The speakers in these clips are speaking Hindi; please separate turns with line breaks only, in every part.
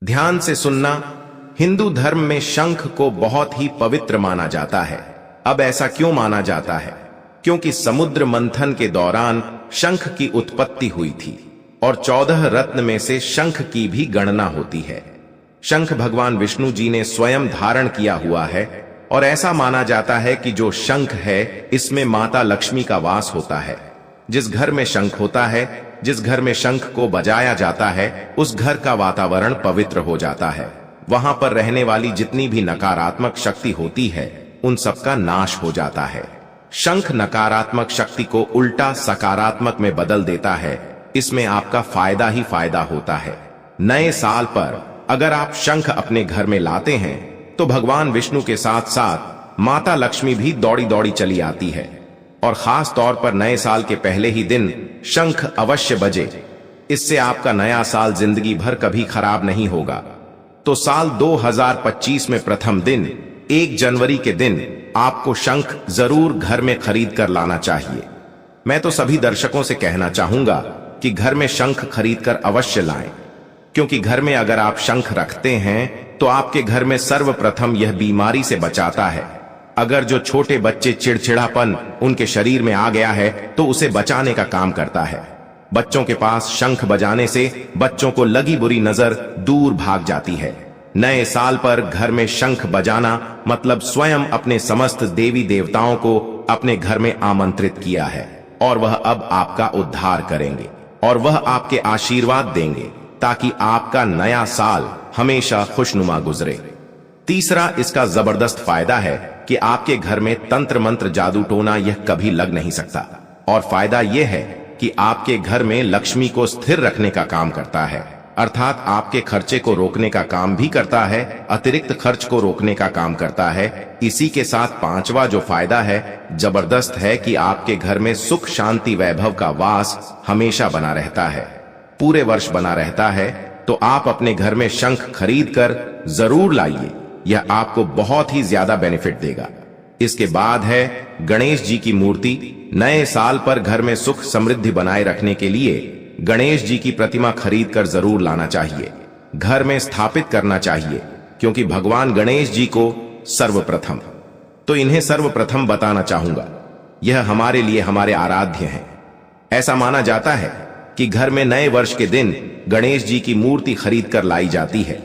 ध्यान से सुनना। हिंदू धर्म में शंख को बहुत ही पवित्र माना जाता है। अब ऐसा क्यों माना जाता है? क्योंकि समुद्र मंथन के दौरान शंख की उत्पत्ति हुई थी और 14 रत्न में से शंख की भी गणना होती है। शंख भगवान विष्णु जी ने स्वयं धारण किया हुआ है और ऐसा माना जाता है कि जो शंख है इसमें माता लक्ष्मी का वास होता है। जिस घर में शंख होता है, जिस घर में शंख को बजाया जाता है, उस घर का वातावरण पवित्र हो जाता है। वहां पर रहने वाली जितनी भी नकारात्मक शक्ति होती है उन सबका नाश हो जाता है। शंख नकारात्मक शक्ति को उल्टा सकारात्मक में बदल देता है। इसमें आपका फायदा ही फायदा होता है। नए साल पर अगर आप शंख अपने घर में लाते हैं तो भगवान विष्णु के साथ साथ माता लक्ष्मी भी दौड़ी दौड़ी चली आती है। और खास तौर पर नए साल के पहले ही दिन शंख अवश्य बजे। इससे आपका नया साल जिंदगी भर कभी खराब नहीं होगा। तो साल 2025 में प्रथम दिन 1 जनवरी के दिन आपको शंख जरूर घर में खरीद कर लाना चाहिए। मैं तो सभी दर्शकों से कहना चाहूंगा कि घर में शंख खरीद कर अवश्य लाएं, क्योंकि घर में अगर आप शंख रखते हैं तो आपके घर में सर्वप्रथम यह बीमारी से बचाता है। अगर जो छोटे बच्चे चिड़चिड़ापन उनके शरीर में आ गया है तो उसे बचाने का काम करता है। बच्चों के पास शंख बजाने से बच्चों को लगी बुरी नजर दूर भाग जाती है। नए साल पर घर में शंख बजाना मतलब स्वयं अपने समस्त देवी देवताओं को अपने घर में आमंत्रित किया है और वह अब आपका उद्धार करेंगे और वह आपके आशीर्वाद देंगे ताकि आपका नया साल हमेशा खुशनुमा गुजरे। तीसरा इसका जबरदस्त फायदा है कि आपके घर में तंत्र मंत्र जादू टोना यह कभी लग नहीं सकता। और फायदा यह है कि आपके घर में लक्ष्मी को स्थिर रखने का काम करता है, अर्थात आपके खर्चे को रोकने का काम भी करता है, अतिरिक्त खर्च को रोकने का काम करता है। इसी के साथ पांचवा जो फायदा है जबरदस्त है कि आपके घर में सुख शांति वैभव का वास हमेशा बना रहता है, पूरे वर्ष बना रहता है। तो आप अपने घर में शंख खरीद कर जरूर लाइए, यह आपको बहुत ही ज्यादा बेनिफिट देगा। इसके बाद है गणेश जी की मूर्ति। नए साल पर घर में सुख समृद्धि बनाए रखने के लिए गणेश जी की प्रतिमा खरीद कर जरूर लाना चाहिए, घर में स्थापित करना चाहिए, क्योंकि भगवान गणेश जी को सर्वप्रथम, तो इन्हें सर्वप्रथम बताना चाहूंगा, यह हमारे लिए हमारे आराध्य हैं। ऐसा माना जाता है कि घर में नए वर्ष के दिन गणेश जी की मूर्ति खरीद कर लाई जाती है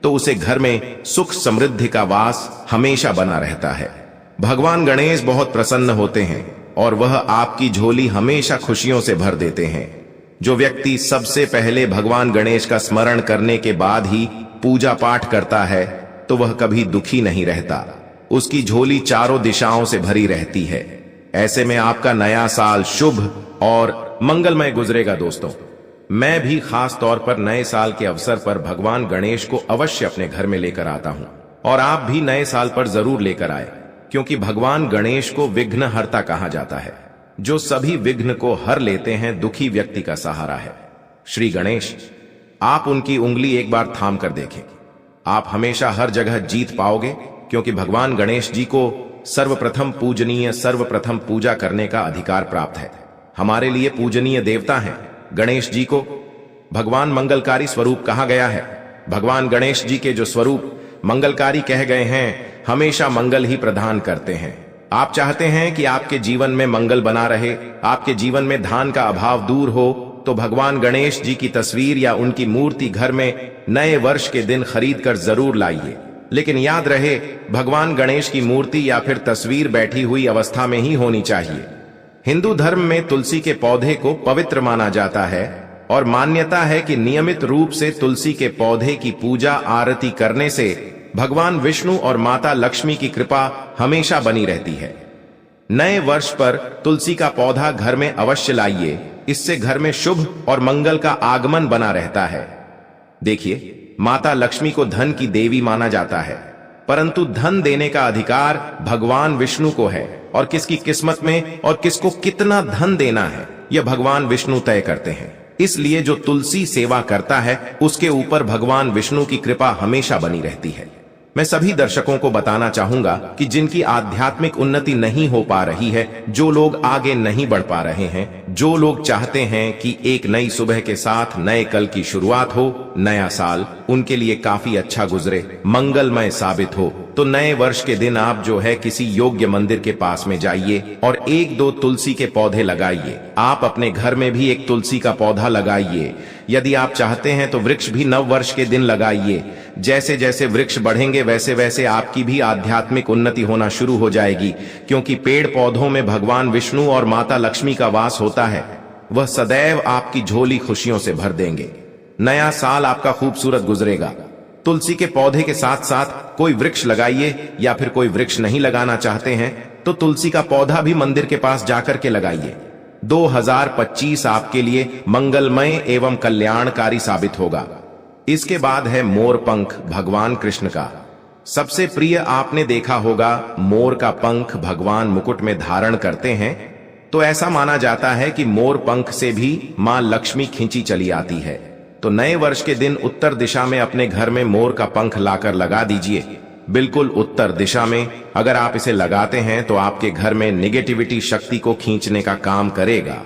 तो उसे घर में सुख समृद्धि का वास हमेशा बना रहता है। भगवान गणेश बहुत प्रसन्न होते हैं और वह आपकी झोली हमेशा खुशियों से भर देते हैं। जो व्यक्ति सबसे पहले भगवान गणेश का स्मरण करने के बाद ही पूजा पाठ करता है तो वह कभी दुखी नहीं रहता, उसकी झोली चारों दिशाओं से भरी रहती है। ऐसे में आपका नया साल शुभ और मंगलमय गुजरेगा। दोस्तों, मैं भी खास तौर पर नए साल के अवसर पर भगवान गणेश को अवश्य अपने घर में लेकर आता हूं और आप भी नए साल पर जरूर लेकर आए, क्योंकि भगवान गणेश को विघ्नहर्ता कहा जाता है। जो सभी विघ्न को हर लेते हैं, दुखी व्यक्ति का सहारा है। श्री गणेश, आप उनकी उंगली एक बार थाम कर देखें, आप हमेशा हर जगह जीत पाओगे, क्योंकि भगवान गणेश जी को सर्वप्रथम पूजनीय, सर्वप्रथम पूजा करने का अधिकार प्राप्त है। हमारे लिए पूजनीय देवता हैं। गणेश जी को भगवान मंगलकारी स्वरूप कहा गया है। भगवान गणेश जी के जो स्वरूप मंगलकारी कह गए हैं, हमेशा मंगल ही प्रदान करते हैं। आप चाहते हैं कि आपके जीवन में मंगल बना रहे, आपके जीवन में धान का अभाव दूर हो, तो भगवान गणेश जी की तस्वीर या उनकी मूर्ति घर में नए वर्ष के दिन खरीद कर जरूर लाइए। लेकिन याद रहे, भगवान गणेश की मूर्ति या फिर तस्वीर बैठी हुई अवस्था में ही होनी चाहिए। हिंदू धर्म में तुलसी के पौधे को पवित्र माना जाता है और मान्यता है कि नियमित रूप से तुलसी के पौधे की पूजा आरती करने से भगवान विष्णु और माता लक्ष्मी की कृपा हमेशा बनी रहती है। नए वर्ष पर तुलसी का पौधा घर में अवश्य लाइए, इससे घर में शुभ और मंगल का आगमन बना रहता है। देखिए, माता लक्ष्मी को धन की देवी माना जाता है, परंतु धन देने का अधिकार भगवान विष्णु को है और किसकी किस्मत में और किसको कितना धन देना है यह भगवान विष्णु तय करते हैं। इसलिए जो तुलसी सेवा करता है उसके ऊपर भगवान विष्णु की कृपा हमेशा बनी रहती है। मैं सभी दर्शकों को बताना चाहूंगा कि जिनकी आध्यात्मिक उन्नति नहीं हो पा रही है, जो लोग आगे नहीं बढ़ पा रहे हैं, जो लोग चाहते हैं कि एक नई सुबह के साथ नए कल की शुरुआत हो, नया साल उनके लिए काफी अच्छा गुजरे, मंगलमय साबित हो, तो नए वर्ष के दिन आप जो है किसी योग्य मंदिर के पास में जाइए और 1-2 तुलसी के पौधे लगाइए। आप अपने घर में भी एक तुलसी का पौधा लगाइए। यदि आप चाहते हैं तो वृक्ष भी नव वर्ष के दिन लगाइए। जैसे जैसे वृक्ष बढ़ेंगे वैसे वैसे आपकी भी आध्यात्मिक उन्नति होना शुरू हो जाएगी, क्योंकि पेड़ पौधों में भगवान विष्णु और माता लक्ष्मी का वास होता है। वह सदैव आपकी झोली खुशियों से भर देंगे। नया साल आपका खूबसूरत गुजरेगा। तुलसी के पौधे के साथ साथ कोई वृक्ष लगाइए, या फिर कोई वृक्ष नहीं लगाना चाहते हैं तो तुलसी का पौधा भी मंदिर के पास जाकर के लगाइए। 2025 आपके लिए मंगलमय एवं कल्याणकारी साबित होगा। इसके बाद है मोर पंख भगवान कृष्ण का। सबसे प्रिय आपने देखा होगा मोर का पंख भगवान मुकुट में धारण करते हैं, तो ऐसा माना जाता है कि मोर पंख से भी मां लक्ष्मी खींची चली आती है। तो नए वर्ष के दिन उत्तर दिशा में अपने घर में मोर का पंख लाकर लगा दीजिए, बिल्कुल उत्तर दिशा में। अगर आप इसे लगाते हैं तो आपके घर में निगेटिविटी शक्ति को खींचने का काम करेगा।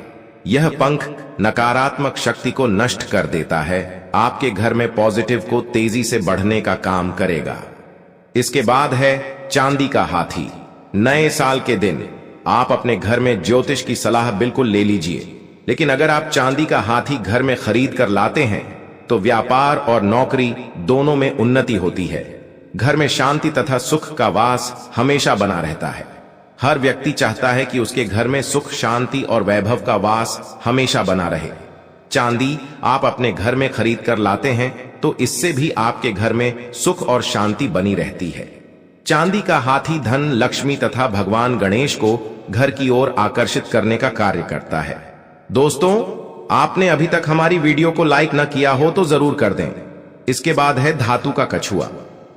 यह पंख नकारात्मक शक्ति को नष्ट कर देता है, आपके घर में पॉजिटिव को तेजी से बढ़ने का काम करेगा। इसके बाद है चांदी का हाथी। नए साल के दिन आप अपने घर में ज्योतिष की सलाह बिल्कुल ले लीजिए, लेकिन अगर आप चांदी का हाथी घर में खरीद कर लाते हैं तो व्यापार और नौकरी दोनों में उन्नति होती है। घर में शांति तथा सुख का वास हमेशा बना रहता है। हर व्यक्ति चाहता है कि उसके घर में सुख, शांति और वैभव का वास हमेशा बना रहे। चांदी आप अपने घर में खरीद कर लाते हैं तो इससे भी आपके घर में सुख और शांति बनी रहती है। चांदी का हाथी धन, लक्ष्मी तथा भगवान गणेश को घर की ओर आकर्षित करने का कार्य करता है। दोस्तों, आपने अभी तक हमारी वीडियो को लाइक न किया हो तो जरूर कर दें। इसके बाद है धातु का कछुआ।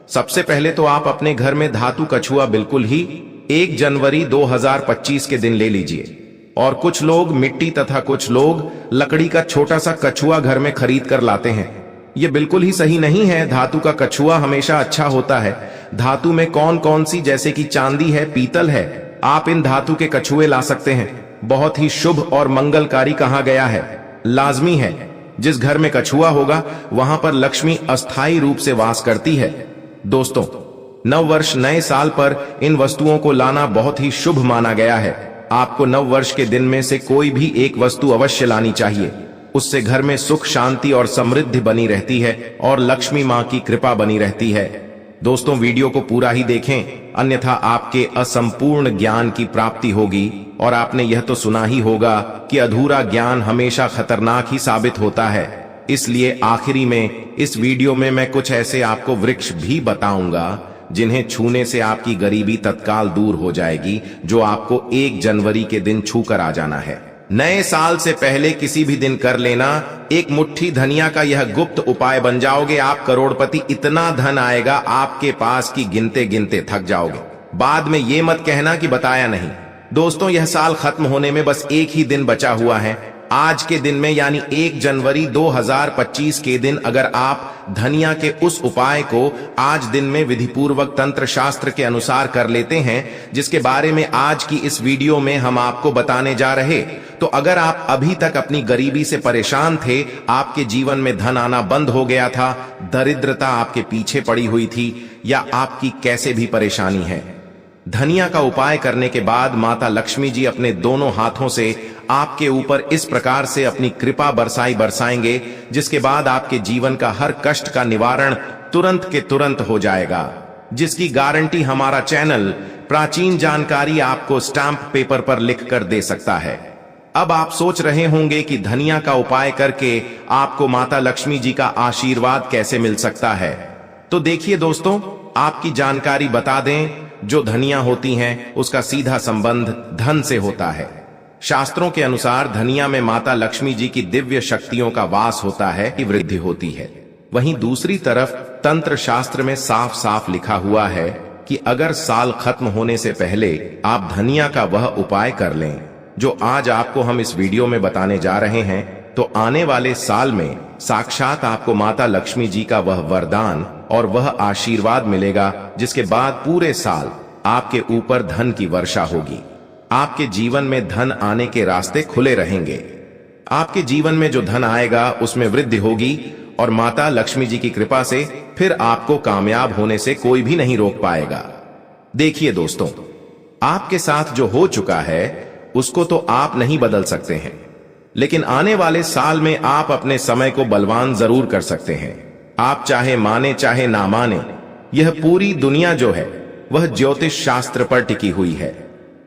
सबसे पहले तो आप अपने घर में धातु कछुआ बिल्कुल ही 1 जनवरी 2025 के दिन ले लीजिए। और कुछ लोग मिट्टी तथा कुछ लोग लकड़ी का छोटा सा कछुआ घर में खरीद कर लाते हैं। ये बिल्कुल ही सही नहीं है। धातु का कछुआ हमेशा अच्छा होता है। धातु में कौन कौन सी, जैसे कि चांदी है, पीतल है, आप इन धातु के कछुए ला सकते हैं। बहुत ही शुभ और मंगलकारी कहा गया है। लाजमी है जिस घर में कछुआ होगा वहां पर लक्ष्मी अस्थायी रूप से वास करती है। दोस्तों, नव वर्ष नए साल पर इन वस्तुओं को लाना बहुत ही शुभ माना गया है। आपको नव वर्ष के दिन में से कोई भी एक वस्तु अवश्य लानी चाहिए। उससे घर में सुख, शांति और समृद्धि बनी रहती है और लक्ष्मी मां की कृपा बनी रहती है। दोस्तों, वीडियो को पूरा ही देखें, अन्यथा आपके असंपूर्ण ज्ञान की प्राप्ति होगी। और आपने यह तो सुना ही होगा कि अधूरा ज्ञान हमेशा खतरनाक ही साबित होता है। इसलिए आखिरी में इस वीडियो में मैं कुछ ऐसे आपको वृक्ष भी बताऊंगा जिन्हें छूने से आपकी गरीबी तत्काल दूर हो जाएगी, जो आपको 1 जनवरी के दिन छू कर आ जाना है। नए साल से पहले किसी भी दिन कर लेना। एक मुट्ठी धनिया का यह गुप्त उपाय बन जाओगे आप करोड़पति। इतना धन आएगा आपके पास कि गिनते गिनते थक जाओगे। बाद में ये मत कहना कि बताया नहीं। दोस्तों, यह साल खत्म होने में बस एक ही दिन बचा हुआ है। आज के दिन में यानी 1 जनवरी 2025 के दिन अगर आप धनिया के उस उपाय को आज दिन में विधिपूर्वक तंत्र शास्त्र के अनुसार कर लेते हैं, जिसके बारे में आज की इस वीडियो में हम आपको बताने जा रहे, तो अगर आप अभी तक अपनी गरीबी से परेशान थे, आपके जीवन में धन आना बंद हो गया था, दरिद्रता आपके पीछे पड़ी हुई थी, या आपकी कैसे भी परेशानी है, धनिया का उपाय करने के बाद माता लक्ष्मी जी अपने दोनों हाथों से आपके ऊपर इस प्रकार से अपनी कृपा बरसाएंगे, जिसके बाद आपके जीवन का हर कष्ट का निवारण तुरंत के तुरंत हो जाएगा, जिसकी गारंटी हमारा चैनल प्राचीन जानकारी आपको स्टैंप पेपर पर लिख कर दे सकता है। अब आप सोच रहे होंगे कि धनिया का उपाय करके आपको माता लक्ष्मी जी का आशीर्वाद कैसे मिल सकता है। तो देखिए दोस्तों, आपकी जानकारी बता दें, जो धनिया होती हैं उसका सीधा संबंध धन से होता है। शास्त्रों के अनुसार धनिया में माता लक्ष्मी जी की दिव्य शक्तियों का वास होता है कि वृद्धि होती है। वहीं दूसरी तरफ तंत्र शास्त्र में साफ साफ लिखा हुआ है कि अगर साल खत्म होने से पहले आप धनिया का वह उपाय कर लें जो आज आपको हम इस वीडियो में बताने जा रहे हैं, तो आने वाले साल में साक्षात आपको माता लक्ष्मी जी का वह वरदान और वह आशीर्वाद मिलेगा जिसके बाद पूरे साल आपके ऊपर धन की वर्षा होगी। आपके जीवन में धन आने के रास्ते खुले रहेंगे। आपके जीवन में जो धन आएगा उसमें वृद्धि होगी और माता लक्ष्मी जी की कृपा से फिर आपको कामयाब होने से कोई भी नहीं रोक पाएगा। देखिए दोस्तों, आपके साथ जो हो चुका है उसको तो आप नहीं बदल सकते हैं, लेकिन आने वाले साल में आप अपने समय को बलवान जरूर कर सकते हैं। आप चाहे माने चाहे ना माने, यह पूरी दुनिया जो है वह ज्योतिष शास्त्र पर टिकी हुई है।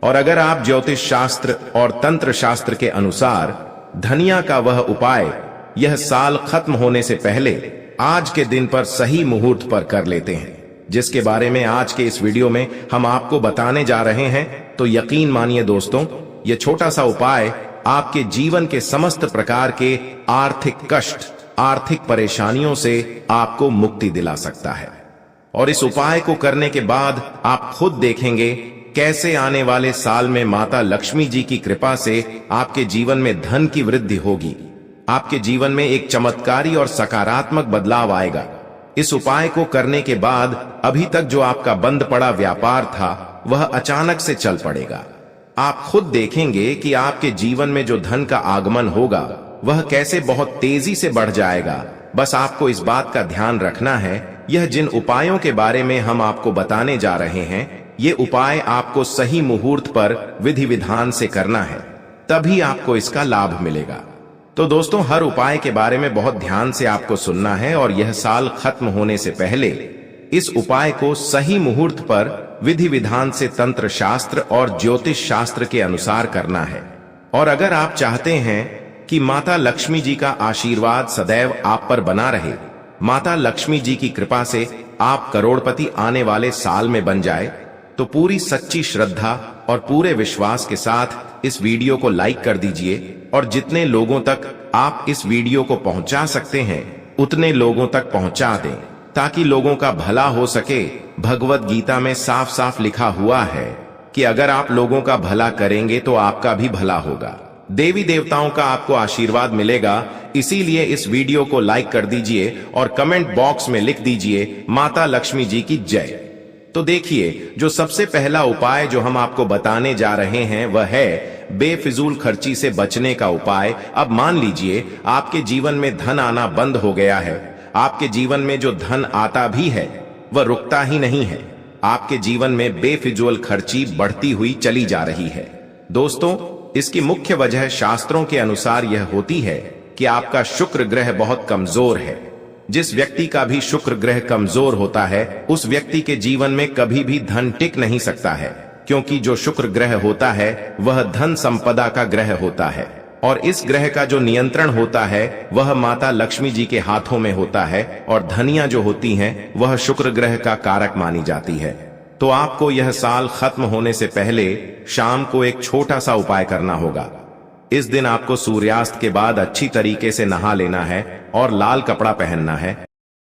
और अगर आप ज्योतिष शास्त्र और तंत्र शास्त्र के अनुसार धनिया का वह उपाय यह साल खत्म होने से पहले आज के दिन पर सही मुहूर्त पर कर लेते हैं, जिसके बारे में आज के इस वीडियो में हम आपको बताने जा रहे हैं, तो यकीन मानिए दोस्तों, यह छोटा सा उपाय आपके जीवन के समस्त प्रकार के आर्थिक कष्ट, आर्थिक परेशानियों से आपको मुक्ति दिला सकता है। और इस उपाय को करने के बाद आप खुद देखेंगे कैसे आने वाले साल में माता लक्ष्मी जी की कृपा से आपके जीवन में धन की वृद्धि होगी। आपके जीवन में एक चमत्कारी और सकारात्मक बदलाव आएगा। इस उपाय को करने के बाद अभी तक जो आपका बंद पड़ा व्यापार था वह अचानक से चल पड़ेगा। आप खुद देखेंगे कि आपके जीवन में जो धन का आगमन होगा वह कैसे बहुत तेजी से बढ़ जाएगा। बस आपको इस बात का ध्यान रखना है, यह जिन उपायों के बारे में हम आपको बताने जा रहे हैं, ये उपाय आपको सही मुहूर्त पर विधि विधान से करना है, तभी आपको इसका लाभ मिलेगा। तो दोस्तों, हर उपाय के बारे में बहुत ध्यान से आपको सुनना है और यह साल खत्म होने से पहले इस उपाय को सही मुहूर्त पर विधि विधान से तंत्र शास्त्र और ज्योतिष शास्त्र के अनुसार करना है। और अगर आप चाहते हैं कि माता लक्ष्मी जी का आशीर्वाद सदैव आप पर बना रहे, माता लक्ष्मी जी की कृपा से आप करोड़पति आने वाले साल में बन जाए, तो पूरी सच्ची श्रद्धा और पूरे विश्वास के साथ इस वीडियो को लाइक कर दीजिए और जितने लोगों तक आप इस वीडियो को पहुंचा सकते हैं उतने लोगों तक पहुंचा दें, ताकि लोगों का भला हो सके। भगवत गीता में साफ साफ लिखा हुआ है कि अगर आप लोगों का भला करेंगे तो आपका भी भला होगा, देवी देवताओं का आपको आशीर्वाद मिलेगा। इसीलिए इस वीडियो को लाइक कर दीजिए और कमेंट बॉक्स में लिख दीजिए माता लक्ष्मी जी की जय। तो देखिए, जो सबसे पहला उपाय जो हम आपको बताने जा रहे हैं वह है बेफिजूल खर्ची से बचने का उपाय। अब मान लीजिए आपके जीवन में धन आना बंद हो गया है, आपके जीवन में जो धन आता भी है वह रुकता ही नहीं है, आपके जीवन में बेफिजूल खर्ची बढ़ती हुई चली जा रही है। दोस्तों, इसकी मुख्य वजह शास्त्रों के अनुसार यह होती है कि आपका शुक्र ग्रह बहुत कमजोर है। जिस व्यक्ति का भी शुक्र ग्रह कमजोर होता है उस व्यक्ति के जीवन में कभी भी धन टिक नहीं सकता है, क्योंकि जो शुक्र ग्रह होता है वह धन संपदा का ग्रह होता है और इस ग्रह का जो नियंत्रण होता है वह माता लक्ष्मी जी के हाथों में होता है और धनिया जो होती हैं वह शुक्र ग्रह का कारक मानी जाती है। तो आपको यह साल खत्म होने से पहले शाम को एक छोटा सा उपाय करना होगा। इस दिन आपको सूर्यास्त के बाद अच्छी तरीके से नहा लेना है और लाल कपड़ा पहनना है।